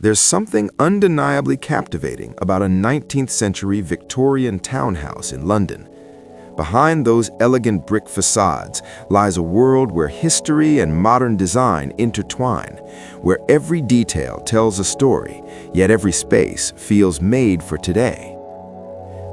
There's something undeniably captivating about a 19th-century Victorian townhouse in London. Behind those elegant brick facades lies a world where history and modern design intertwine, where every detail tells a story, yet every space feels made for today.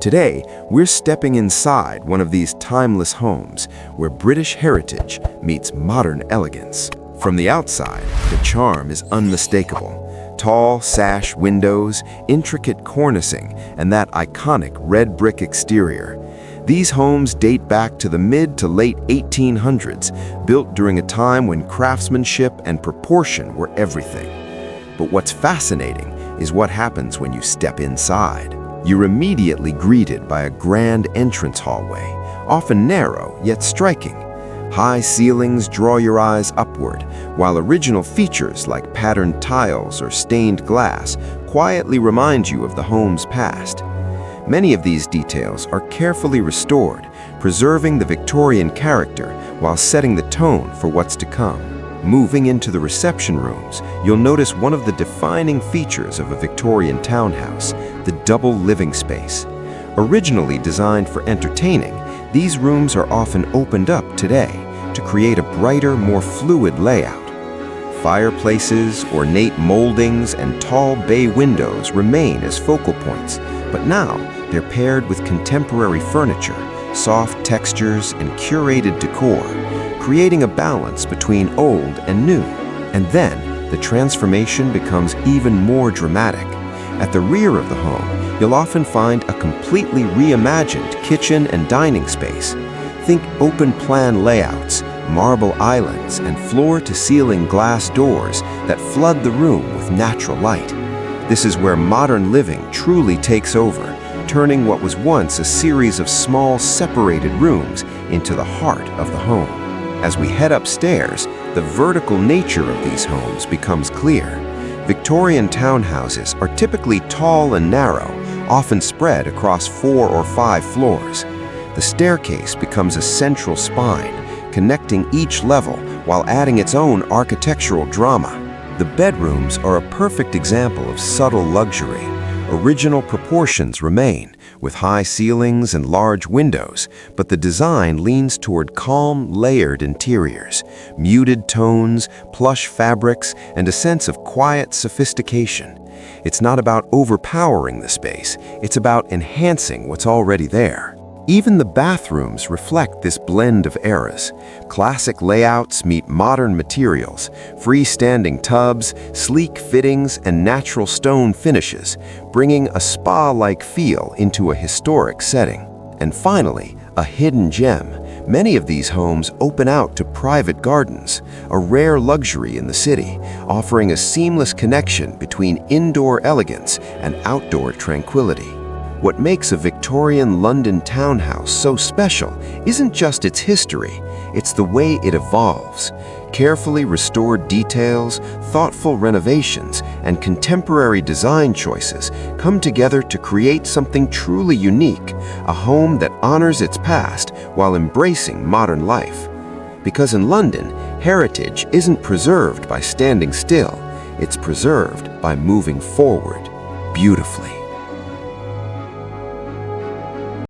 Today, we're stepping inside one of these timeless homes where British heritage meets modern elegance. From the outside, the charm is unmistakable. Tall sash windows, intricate cornicing, and that iconic red brick exterior. These homes date back to the mid to late 1800s, built during a time when craftsmanship and proportion were everything. But what's fascinating is what happens when you step inside. You're immediately greeted by a grand entrance hallway, often narrow yet striking. High ceilings draw your eyes upward, while original features like patterned tiles or stained glass quietly remind you of the home's past. Many of these details are carefully restored, preserving the Victorian character while setting the tone for what's to come. Moving into the reception rooms, you'll notice one of the defining features of a Victorian townhouse, the double living space. Originally designed for entertaining, these rooms are often opened up today to create a brighter, more fluid layout. Fireplaces, ornate moldings, and tall bay windows remain as focal points, but now they're paired with contemporary furniture, soft textures, and curated decor, creating a balance between old and new. And then, the transformation becomes even more dramatic. At the rear of the home, you'll often find a completely reimagined kitchen and dining space. Think open-plan layouts, marble islands, and floor-to-ceiling glass doors that flood the room with natural light. This is where modern living truly takes over, turning what was once a series of small separated rooms into the heart of the home. As we head upstairs, the vertical nature of these homes becomes clear. Victorian townhouses are typically tall and narrow, often spread across 4 or 5 floors. The staircase becomes a central spine, connecting each level while adding its own architectural drama. The bedrooms are a perfect example of subtle luxury. Original proportions remain, with high ceilings and large windows, but the design leans toward calm, layered interiors, muted tones, plush fabrics, and a sense of quiet sophistication. It's not about overpowering the space, it's about enhancing what's already there. Even the bathrooms reflect this blend of eras. Classic layouts meet modern materials, freestanding tubs, sleek fittings, and natural stone finishes, bringing a spa-like feel into a historic setting. And finally, a hidden gem. Many of these homes open out to private gardens, a rare luxury in the city, offering a seamless connection between indoor elegance and outdoor tranquility. What makes a Victorian London townhouse so special isn't just its history, it's the way it evolves. Carefully restored details, thoughtful renovations, and contemporary design choices come together to create something truly unique, a home that honors its past while embracing modern life. Because in London, heritage isn't preserved by standing still, it's preserved by moving forward beautifully.